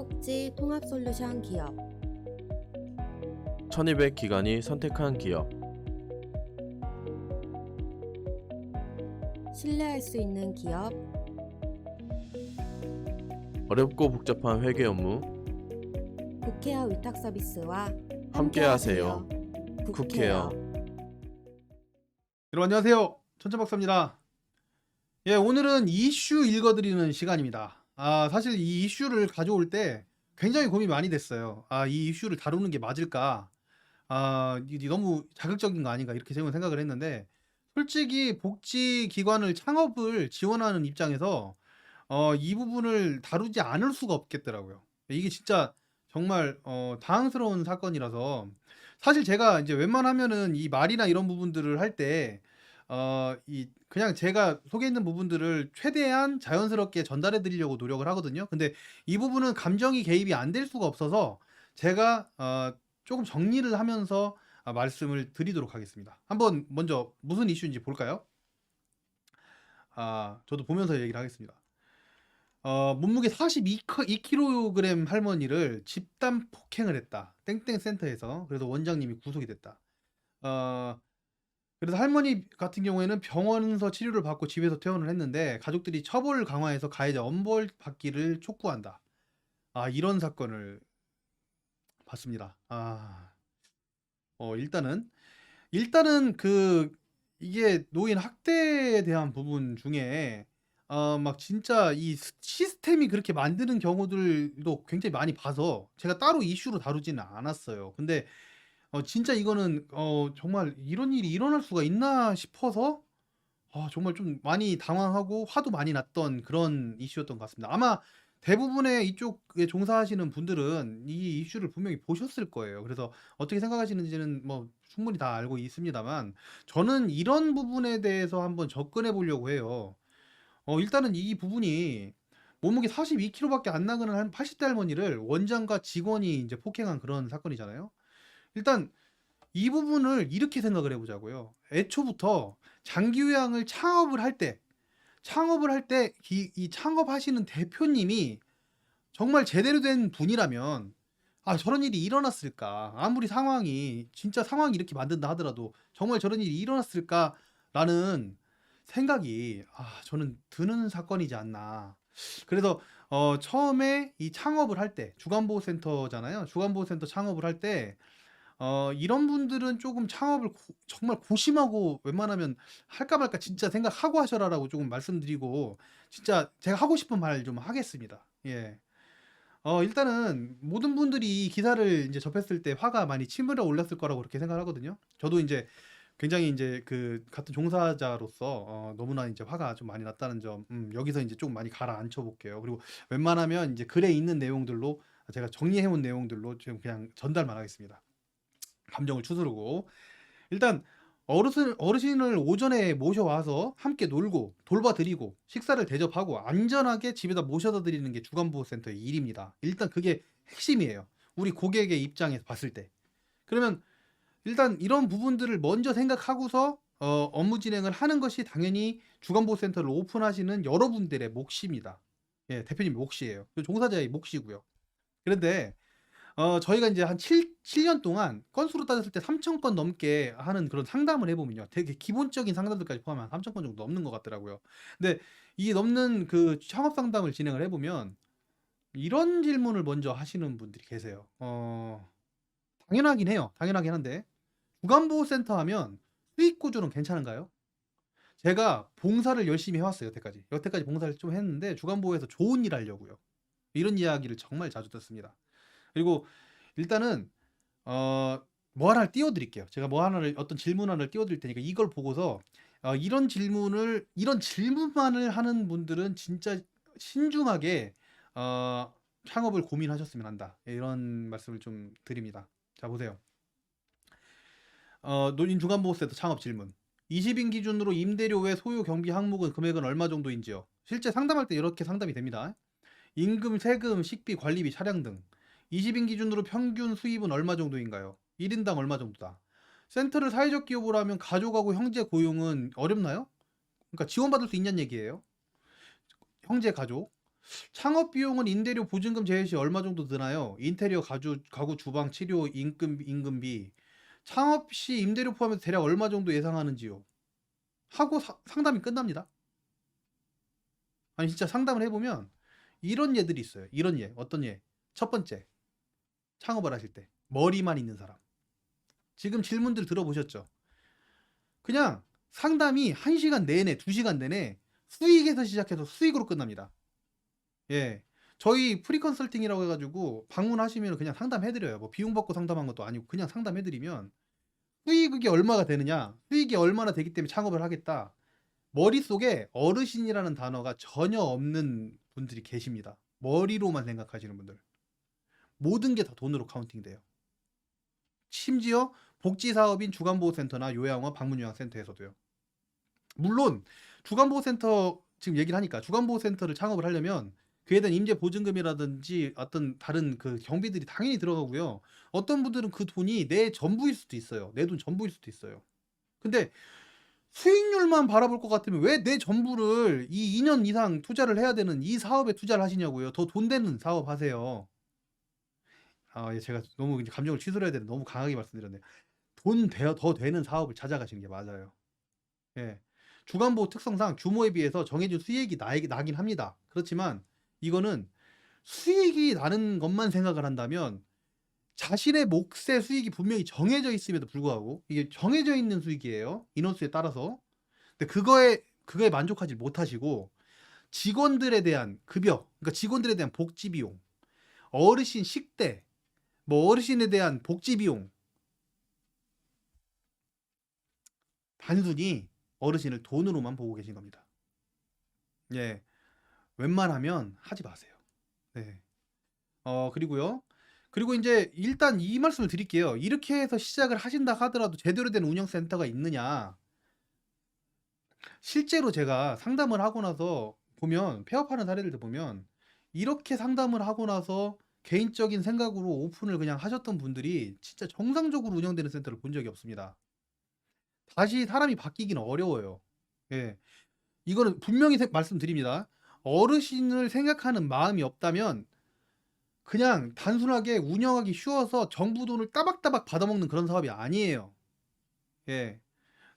복지 통합 솔루션 기업 1200 기관이 선택한 기업. 신뢰할 수 있는 기업 어렵고 복잡한 회계 업무 국회어 위탁 서비스와 함께하세요. 국회어. 여러분 안녕하세요. 천천박사입니다. 예, 오늘은 이슈 읽어드리는 시간입니다. 사실 이 이슈를 가져올 때 굉장히 고민이 많이 됐어요. 이 이슈를 다루는 게 맞을까? 이게 너무 자극적인 거 아닌가? 이렇게 생각을 했는데, 솔직히 복지기관을 창업을 지원하는 입장에서 이 부분을 다루지 않을 수가 없겠더라고요. 이게 진짜 정말 당황스러운 사건이라서, 사실 제가 이제 웬만하면은 이 말이나 이런 부분들을 할 때 그냥 제가 속에 있는 부분들을 최대한 자연스럽게 전달해 드리려고 노력을 하거든요. 근데 이 부분은 감정이 개입이 안 될 수가 없어서 제가 조금 정리를 하면서 말씀을 드리도록 하겠습니다. 한번 먼저 무슨 이슈인지 볼까요? 저도 보면서 얘기를 하겠습니다. 몸무게 42kg 할머니를 집단 폭행을 했다. 땡땡 센터에서. 그래서 원장님이 구속이 됐다. 그래서 할머니 같은 경우에는 병원에서 치료를 받고 집에서 퇴원을 했는데, 가족들이 처벌 강화해서 가해자 엄벌 받기를 촉구한다. 이런 사건을 봤습니다. 일단은 이게 노인 학대에 대한 부분 중에 막 진짜 이 시스템이 그렇게 만드는 경우들도 굉장히 많이 봐서 제가 따로 이슈로 다루지는 않았어요. 근데 진짜 이거는 정말 이런 일이 일어날 수가 있나 싶어서 정말 좀 많이 당황하고 화도 많이 났던 그런 이슈였던 것 같습니다. 아마 대부분의 이쪽에 종사하시는 분들은 이 이슈를 분명히 보셨을 거예요. 그래서 어떻게 생각하시는지는 뭐 충분히 다 알고 있습니다만, 저는 이런 부분에 대해서 한번 접근해 보려고 해요. 일단은 이 부분이 몸무게 42kg밖에 안 나가는 한 80대 할머니를 원장과 직원이 이제 폭행한 그런 사건이잖아요. 일단 이 부분을 이렇게 생각을 해보자고요. 애초부터 장기요양을 창업을 할 때 이 창업하시는 대표님이 정말 제대로 된 분이라면 저런 일이 일어났을까? 아무리 진짜 상황이 이렇게 만든다 하더라도 정말 저런 일이 일어났을까라는 생각이 저는 드는 사건이지 않나. 그래서 처음에 이 창업을 할 때, 주간보호센터잖아요. 주간보호센터 창업을 할 때 이런 분들은 조금 창업을 정말 고심하고 웬만하면 할까 말까 진짜 생각하고 하셔라라고 조금 말씀드리고, 진짜 제가 하고 싶은 말 좀 하겠습니다. 예. 일단은 모든 분들이 이 기사를 이제 접했을 때 화가 많이 치밀어 올랐을 거라고 그렇게 생각을 하거든요. 저도 이제 굉장히 이제 그 같은 종사자로서 너무나 이제 화가 좀 많이 났다는 점, 여기서 이제 좀 많이 가라앉혀 볼게요. 그리고 웬만하면 이제 글에 있는 내용들로, 제가 정리해 온 내용들로 지금 그냥 전달만 하겠습니다. 감정을 추스르고. 일단 어르신을 오전에 모셔와서 함께 놀고 돌봐드리고 식사를 대접하고 안전하게 집에다 모셔다 드리는 게 주간보호센터의 일입니다. 일단 그게 핵심이에요. 우리 고객의 입장에서 봤을 때. 그러면 일단 이런 부분들을 먼저 생각하고서 업무 진행을 하는 것이 당연히 주간보호센터를 오픈하시는 여러분들의 몫입니다. 예, 대표님 몫이에요. 종사자의 몫이고요. 그런데 저희가 이제 한 7년 동안 건수로 따졌을 때 3,000건 넘게 하는 그런 상담을 해보면요. 되게 기본적인 상담들까지 포함한 3,000건 정도 넘는 것 같더라고요. 근데 이 넘는 그 창업 상담을 진행을 해보면 이런 질문을 먼저 하시는 분들이 계세요. 당연하긴 해요. 당연하긴 한데, 주간보호센터 하면 수익 구조는 괜찮은가요? 제가 봉사를 열심히 해왔어요. 여태까지 봉사를 좀 했는데 주간보호에서 좋은 일 하려고요. 이런 이야기를 정말 자주 듣습니다. 그리고 일단은 뭐 하나를 띄워드릴게요. 제가 어떤 질문 하나를 띄워드릴 테니까 이걸 보고서 이런 질문만을 하는 분들은 진짜 신중하게 창업을 고민하셨으면 한다. 이런 말씀을 좀 드립니다. 자, 보세요. 노인 주간보호센터 창업 질문. 20인 기준으로 임대료 외 소요 경비 항목은 금액은 얼마 정도인지요? 실제 상담할 때 이렇게 상담이 됩니다. 임금, 세금, 식비, 관리비, 차량 등 20인 기준으로 평균 수입은 얼마 정도인가요? 1인당 얼마 정도다. 센터를 사회적 기업으로 하면 가족하고 형제 고용은 어렵나요? 그러니까 지원받을 수 있냐는 얘기예요. 형제 가족. 창업 비용은 임대료 보증금 제외 시 얼마 정도 드나요? 인테리어 가구 주방 치료 임금비 창업 시 임대료 포함해서 대략 얼마 정도 예상하는지요? 하고 상담이 끝납니다. 아니 진짜 상담을 해보면 이런 예들이 있어요. 이런 예. 어떤 예? 첫 번째, 창업을 하실 때 머리만 있는 사람. 지금 질문들 들어보셨죠? 그냥 상담이 1시간 내내, 2시간 내내 수익에서 시작해서 수익으로 끝납니다. 예. 저희 프리 컨설팅이라고 해가지고 방문하시면 그냥 상담해드려요. 뭐 비용 받고 상담한 것도 아니고 그냥 상담해드리면 수익이 얼마가 되느냐, 수익이 얼마나 되기 때문에 창업을 하겠다. 머릿속에 어르신이라는 단어가 전혀 없는 분들이 계십니다. 머리로만 생각하시는 분들. 모든 게 다 돈으로 카운팅돼요. 심지어 복지사업인 주간보호센터나 요양원, 방문요양센터에서도요. 물론 주간보호센터 지금 얘기를 하니까 주간보호센터를 창업을 하려면 그에 대한 임대보증금이라든지 어떤 다른 그 경비들이 당연히 들어가고요. 어떤 분들은 그 돈이 내 전부일 수도 있어요. 내 돈 전부일 수도 있어요. 근데 수익률만 바라볼 것 같으면 왜 내 전부를 이 2년 이상 투자를 해야 되는 이 사업에 투자를 하시냐고요. 더 돈 되는 사업 하세요. 예, 제가 너무 이제 감정을 치솔해야 되는데 너무 강하게 말씀드렸네요. 더 되는 사업을 찾아가시는 게 맞아요. 예. 주간보호 특성상 규모에 비해서 정해진 수익이 나긴 합니다. 그렇지만 이거는 수익이 나는 것만 생각을 한다면 자신의 몫의 수익이 분명히 정해져 있음에도 불구하고 이게 정해져 있는 수익이에요. 인원수에 따라서. 근데 그거에 만족하지 못하시고 직원들에 대한 급여, 그러니까 직원들에 대한 복지 비용, 어르신 식대, 뭐 어르신에 대한 복지 비용, 단순히 어르신을 돈으로만 보고 계신 겁니다. 예. 웬만하면 하지 마세요. 네. 그리고요. 그리고 이제 일단 이 말씀을 드릴게요. 이렇게 해서 시작을 하신다 하더라도 제대로 된 운영센터가 있느냐? 실제로 제가 상담을 하고 나서 보면 폐업하는 사례들도 보면 이렇게 상담을 하고 나서 개인적인 생각으로 오픈을 그냥 하셨던 분들이 진짜 정상적으로 운영되는 센터를 본 적이 없습니다. 다시 사람이 바뀌기는 어려워요. 예. 이거는 분명히 말씀드립니다. 어르신을 생각하는 마음이 없다면 그냥 단순하게 운영하기 쉬워서 정부 돈을 따박따박 받아먹는 그런 사업이 아니에요. 예.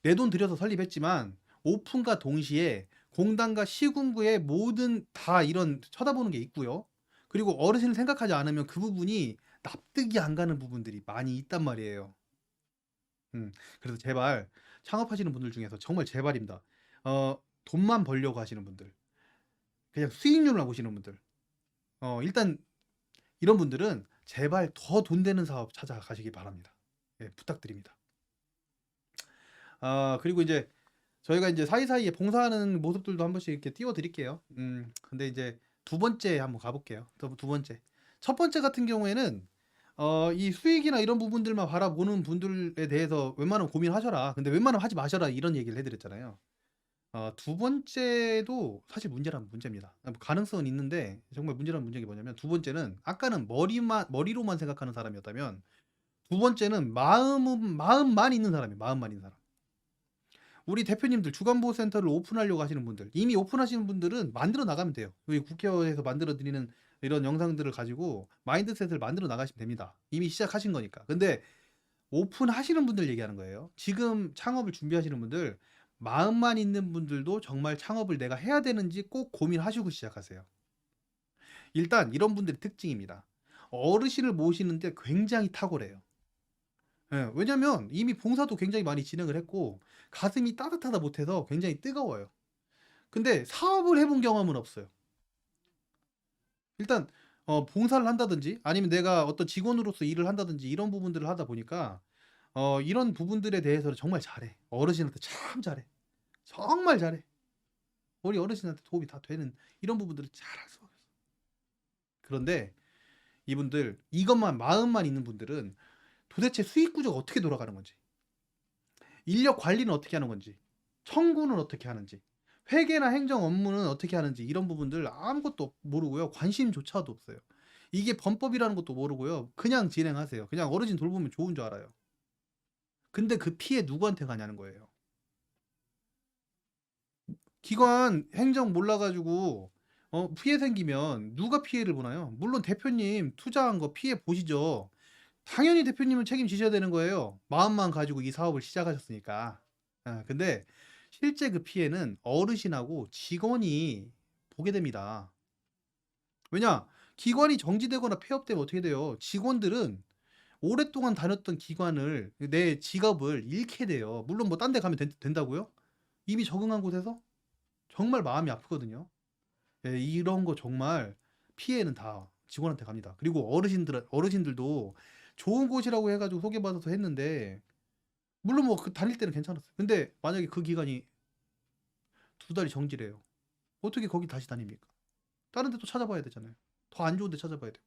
내 돈 들여서 설립했지만 오픈과 동시에 공단과 시군구의 모든 다 이런 쳐다보는 게 있고요. 그리고 어르신을 생각하지 않으면 그 부분이 납득이 안 가는 부분들이 많이 있단 말이에요. 그래서 제발 창업하시는 분들 중에서 정말 제발입니다. 돈만 벌려고 하시는 분들, 그냥 수익률만 보시는 분들, 일단 이런 분들은 제발 더 돈 되는 사업 찾아가시기 바랍니다. 예, 부탁드립니다. 그리고 이제 저희가 이제 사이사이에 봉사하는 모습들도 한 번씩 이렇게 띄워드릴게요. 근데 이제 두 번째 한번 가볼게요. 두 번째. 첫 번째 같은 경우에는 이 수익이나 이런 부분들만 바라보는 분들에 대해서 웬만하면 고민하셔라. 근데 웬만하면 하지 마셔라. 이런 얘기를 해드렸잖아요. 두 번째도 사실 문제라면 문제입니다. 가능성은 있는데 정말 문제라면 문제가 뭐냐면 두 번째는 아까는 머리로만 생각하는 사람이었다면 두 번째는 마음만 있는 사람이에요. 마음만 있는 사람. 우리 대표님들 주간보호센터를 오픈하려고 하시는 분들 이미 오픈하시는 분들은 만들어 나가면 돼요. 여기 국회에서 만들어 드리는 이런 영상들을 가지고 마인드셋을 만들어 나가시면 됩니다. 이미 시작하신 거니까. 근데 오픈하시는 분들 얘기하는 거예요. 지금 창업을 준비하시는 분들 마음만 있는 분들도 정말 창업을 내가 해야 되는지 꼭 고민하시고 시작하세요. 일단 이런 분들의 특징입니다. 어르신을 모시는데 굉장히 탁월해요. 예, 왜냐면 이미 봉사도 굉장히 많이 진행을 했고 가슴이 따뜻하다 못해서 굉장히 뜨거워요. 근데 사업을 해본 경험은 없어요. 일단 봉사를 한다든지 아니면 내가 어떤 직원으로서 일을 한다든지 이런 부분들을 하다 보니까 이런 부분들에 대해서는 정말 잘해. 어르신한테 참 잘해. 정말 잘해. 우리 어르신한테 도움이 다 되는 이런 부분들을 잘할 수밖에 없어. 그런데 이분들 이것만 마음만 있는 분들은 도대체 수익 구조가 어떻게 돌아가는 건지, 인력 관리는 어떻게 하는 건지, 청구는 어떻게 하는지, 회계나 행정 업무는 어떻게 하는지 이런 부분들 아무것도 모르고요. 관심조차도 없어요. 이게 범법이라는 것도 모르고요. 그냥 진행하세요. 그냥 어르신 돌보면 좋은 줄 알아요. 근데 그 피해 누구한테 가냐는 거예요. 기관 행정 몰라가지고 피해 생기면 누가 피해를 보나요? 물론 대표님 투자한 거 피해 보시죠. 당연히 대표님은 책임지셔야 되는 거예요. 마음만 가지고 이 사업을 시작하셨으니까. 근데 실제 그 피해는 어르신하고 직원이 보게 됩니다. 왜냐? 기관이 정지되거나 폐업되면 어떻게 돼요? 직원들은 오랫동안 다녔던 기관을 내 직업을 잃게 돼요. 물론 뭐 딴 데 가면 된다고요? 이미 적응한 곳에서? 정말 마음이 아프거든요. 예, 이런 거 정말 피해는 다 직원한테 갑니다. 그리고 어르신들도 좋은 곳이라고 해가지고 소개받아서 했는데 물론 뭐 그 다닐 때는 괜찮았어요. 근데 만약에 그 기간이 2달이 정지래요. 어떻게 거기 다시 다닙니까? 다른 데 또 찾아봐야 되잖아요. 더 안 좋은 데 찾아봐야 돼요.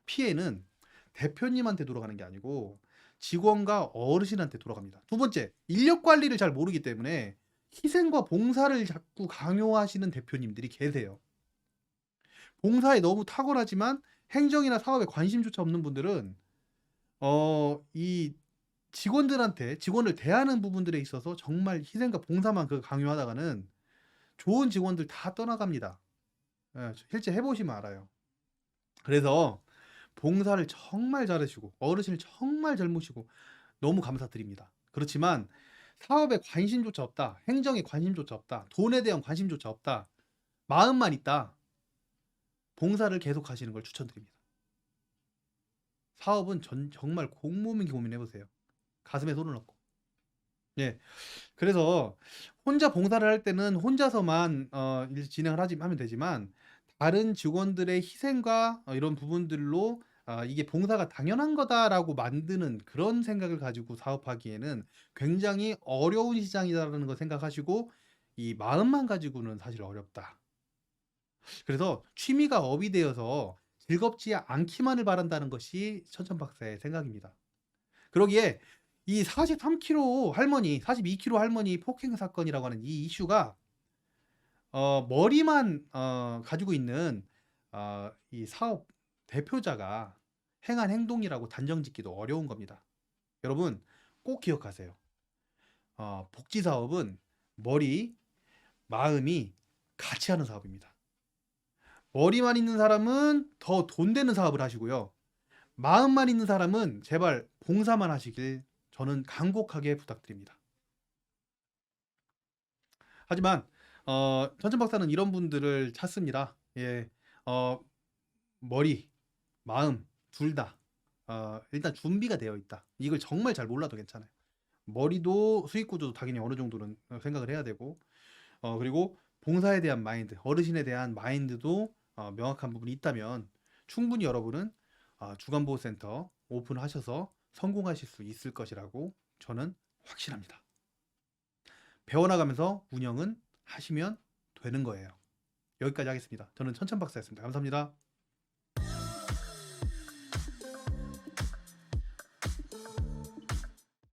피해는 대표님한테 돌아가는 게 아니고 직원과 어르신한테 돌아갑니다. 두 번째, 인력 관리를 잘 모르기 때문에 희생과 봉사를 자꾸 강요하시는 대표님들이 계세요. 봉사에 너무 탁월하지만 행정이나 사업에 관심조차 없는 분들은 이 직원을 대하는 부분들에 있어서 정말 희생과 봉사만 강요하다가는 좋은 직원들 다 떠나갑니다. 예, 실제 해보시면 알아요. 그래서 봉사를 정말 잘하시고 어르신을 정말 잘 모시고 너무 감사드립니다. 그렇지만 사업에 관심조차 없다, 행정에 관심조차 없다, 돈에 대한 관심조차 없다, 마음만 있다, 봉사를 계속 하시는 걸 추천드립니다. 사업은 정말 고민해보세요. 가슴에 손을 얹고. 예. 그래서 혼자 봉사를 할 때는 혼자서만 진행을 하면 되지만 다른 직원들의 희생과 이런 부분들로 이게 봉사가 당연한 거다라고 만드는 그런 생각을 가지고 사업하기에는 굉장히 어려운 시장이다라는 거 생각하시고 이 마음만 가지고는 사실 어렵다. 그래서 취미가 업이 되어서 즐겁지 않기만을 바란다는 것이 천천박사의 생각입니다. 그러기에 이 43kg 할머니, 42kg 할머니 폭행 사건이라고 하는 이 이슈가 머리만 가지고 있는 이 사업 대표자가 행한 행동이라고 단정짓기도 어려운 겁니다. 여러분 꼭 기억하세요. 복지 사업은 머리, 마음이 같이 하는 사업입니다. 머리만 있는 사람은 더 돈 되는 사업을 하시고요. 마음만 있는 사람은 제발 봉사만 하시길 저는 간곡하게 부탁드립니다. 하지만 천천박사는 이런 분들을 찾습니다. 예, 머리, 마음 둘 다 일단 준비가 되어 있다. 이걸 정말 잘 몰라도 괜찮아요. 머리도 수익 구조도 당연히 어느 정도는 생각을 해야 되고 그리고 봉사에 대한 마인드, 어르신에 대한 마인드도 명확한 부분이 있다면 충분히 여러분은 주간보호센터 오픈하셔서 성공하실 수 있을 것이라고 저는 확신합니다. 배워나가면서 운영은 하시면 되는 거예요. 여기까지 하겠습니다. 저는 천천박사였습니다. 감사합니다.